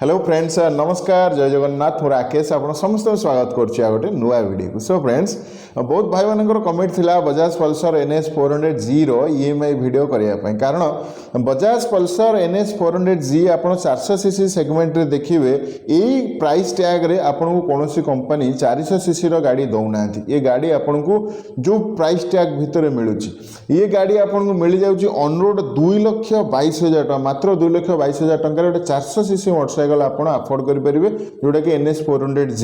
Hello friends नमस्कार जय जगन्नाथ मोर राकेश आप समस्त स्वागत करुच्ची गोटे नुआ वीडियो सो फ्रेंड्स बहुत भाई मान कमेंट थिला Bajaj Pulsar NS 400G EMI video करने कारण बजाज पल्सर NS 400G आप 400cc सेगमेंट रे देखिए यही प्राइस टैग रे आपन को कौन सी कंपनी 400cc गाड़ी दौना ये गाड़ी आपन को जो प्राइस टैग भितर मिलूँ ये गाड़ी आपन को मिल जाऊँगी ऑन रोड 2,22,000 टका मात्र 2,22,000 टकर गोटे 400cc मोटरसाइकेल आप अफोर्ड करेंगे जोटा कि NS 400G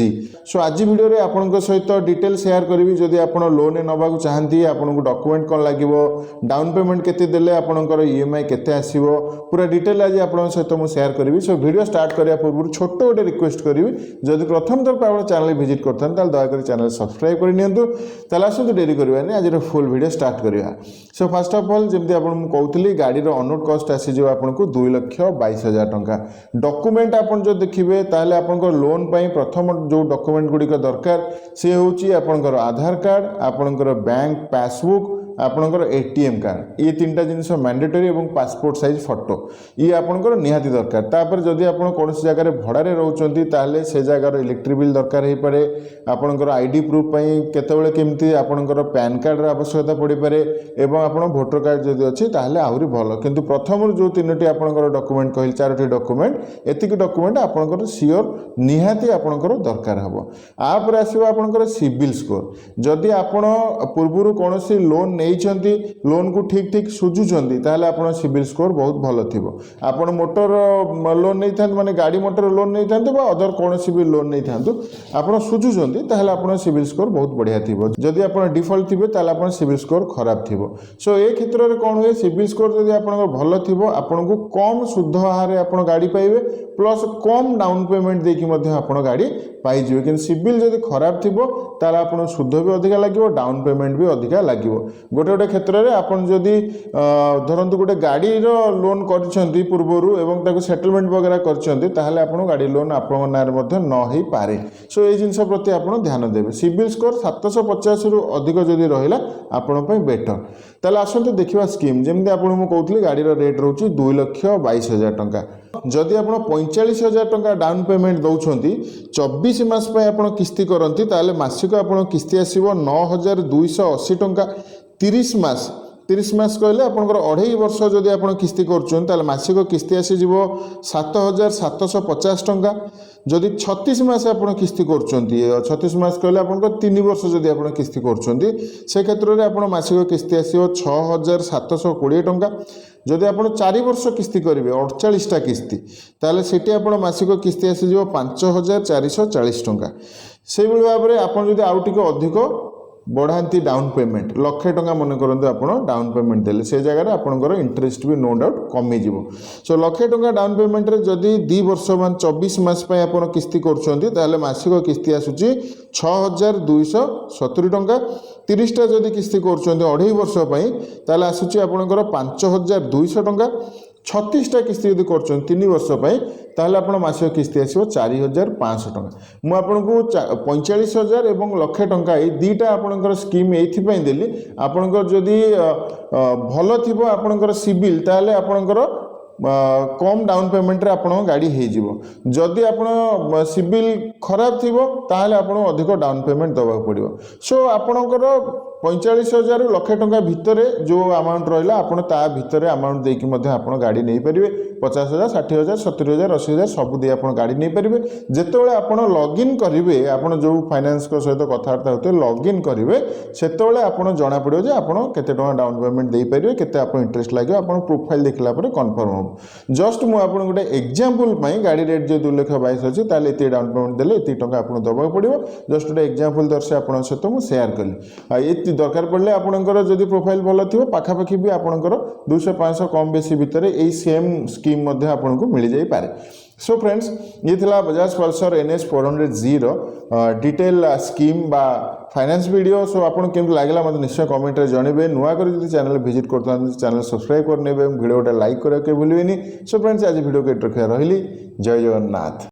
सो आज वीडियो रे आपन सहित डिटेल शेयर करी जदि आप लोन नवा चाहती आपको डॉक्यूमेंट कौन लगे डाउन पेमेंट केते देले आपनकर EMI केते आसीबो पूरा डिटेल आज आप सहित मुझे शेयर करी सो वीडियो स्टार्ट करने पूर्व छोट गोटे रिक्वेस्ट करी जदि प्रथम थर आप चैनल विजिट करते दयाकोरी चैनल सब्सक्राइब कर आसतु डेरी करवानी आज फुल वीडियो स्टार्ट करवा सो फर्स्ट ऑफ ऑल जमी आपको कहती गाड़ी ऑन कॉस्ट आसीज आपको 2,22,000 टका डॉक्यूमेंट आपन जो देखिए ताहले आपनकर लोन पाई प्रथम जो डॉक्यूमेंट गुड़िक दरकार सी होची आपनकर आधार कार्ड आपनकर बैंक पासबुक आपनकर ATM कार्ड ये तीन टा जिनस मैंडेटरी और पासपोर्ट साइज फोटो ये आपनकर निहाती दरकार तापर जदि आपन कौन जगह भड़ारे रोचंती ताहले से जगार इलेक्ट्रिक बिल दरकार हो पारे आपनकर आईडी प्रूफ पई केतेबेले केमती आपनकर पैन कार्ड रा आवश्यकता पड़ी पारे एवं आपन वोटर कार्ड जदि अछि ताहले आहुरी भलो किंतु प्रथम जो तीनोटी आपनकर डॉक्यूमेंट कहल चारोटी डॉक्यूमेंट एतिक डॉक्यूमेंट आपनकर सियोर निहाती आपनकर दरकार हबो आपर आसीबो आपनकर सिविल स्कोर जदि आपन पूर्वरु कोनोसी लोन लोन को ठीक ठीक सुझुंट ताहले आपन सिविल स्कोर बहुत भलो थिबो आपन मोटर लोन नहीं था माने गाड़ी मोटर लोन नहीं था बा अदर कौन भी लोन नहीं था आपन सुझुंट ताहले आपन सिविल स्कोर बहुत बढ़िया थिबो जदि आपन डिफॉल्ट थिबे ताहले आपन सिविल स्कोर खराब थिबो सो ए क्षेत्र में कौन हुए सिविल स्कोर जदि आपन भलो थिबो आपन को कम शुद्ध हारे आपन गाड़ी पाइबे प्लस कम डाउन पेमेंट देकी मध्ये आपन गाड़ी पाई जिवे कि सिविल जदि खराब थिबो ताहले आपन शुद्ध भी अधिका लागिवो डाउन पेमेंट भी अधिका लागिवो गोटे गोटे क्षेत्र में आपन जदि धरंतु गोटे गाड़ी लोन करछंती पूर्वरु एवं ताको सेटलमेंट वगैरह करछंती ताहले आपन गाड़ी लोन आपन नारे मध्ये न होई पारे सो ए जिंस प्रति आपन ध्यान देबे सिविल स्कोर 750 रु अधिक जदि रहिला आपन पई बेटर ताहले आसंते देखिबा स्कीम जेमते आपन मु कहउतली गाड़ी रेट रहउची 2,22,000 टका जदि आप 45,000 टका डाउन पेमेंट दौरान 24 मास पे आप किस्ती करती ताले मासिक आप किस्ती आसो 9,280 टका 30 मास कहले आपंकर 2.5 वर्ष जदि आप किस्ती कर मासिक किस्ती आसीज 7,750 टका जदि 36 मास आप किस्ती कर 36 मास कहले आप 3 वर्ष जदि आप किस्ती कर से क्षेत्र में आप मासिक किस्ती आसो 6,720 टका जदि आप 4 वर्ष किस्ती करेंगे 48टा किस्ती ताले सेठी आप मासिक किस्ती आसीज 5,440 टका से भाव में आपड़ जदि आउ टिके अधिक बढ़ाती डाउन पेमेंट 1,00,000 टका मन करते आप डाउन पेमेंट देले से जगह आपंकर इंटरेस्ट भी नो डाउट कमी सो 1,00,000 टका डाउन पेमेंट रे जदि 2 वर्ष मान 24 मास पे आप किस्ती कर मासिक किस्ती आसूची 6,270 टका 30टा जदि किस्ती कर 2.5 वर्ष ताले आसूची आपंकर 5,200 टका 36टा किस्ती यदि कर 3 वर्ष ताहले आपण मासिक किस्ती आसो 4,500 टका मु आपनको 45,000 एवं 1,00,000 टका ये दीटा आपनकर स्कीम एथि देली आपनकर जदि भल थिबो आपनकर सिविल ताहले आपनकर कम डाउन पेमेंट रे आपण गाड़ी हो जदि आपण सिविल खराब थिबो ताहले आपण अधिक डाउन पेमेंट दबा पड़िबो सो आपनकर 45,000 रु 1,00,000 टका भितर जो अमाउंट रहा आपड़ ता भितर अमाउंट देकी मध्य आप गाड़ी नहीं पारे 50,000 60,000 70,000 80,000 सब दे आप गाड़ी नहीं पारे जितेबाला आप लॉगिन करेंगे आप जो फाइनेंस सहित कथबार्ता होते लॉगिन करेंगे से आप जना पड़ो जे आप केते टका डाउन पेमेंट दे पारे केते आप इंटरेस्ट लगे आप प्रोफाइल देखला पर कन्फर्म हो जस्ट मुझे आपको गोटे एग्जांपल गाड़ी रेट जो 2,22,000 अच्छी ताले ये डाउन पेमेंट देले ये टका आपको दबाक पड़ो जस्ट गोटे एग्जांपल दर्शे आप सहित मुझे शेयर कली ये दरकार पड़े आपंकर जदि प्रोफाइल भल थी पाखापाखि भी आपंकर 200-500 कम बेसी भितर यही सेम स्कीम आपको मिल जाई पारे सो फ्रेंड्स ये थिला Bajaj Pulsar NS 400G detail scheme बा फाइनेंस वीडियो सो आपन केमति लागला मते निश्चय कमेंट रे जणेबे नुआ कर जदि चैनल विजिट करता चैनल सब्सक्राइब करनेबे वीडियोटा लाइक करके भूलिबेनी सो फ्रेंड्स आज वीडियो के रखिया रहिली जय जगन्नाथ।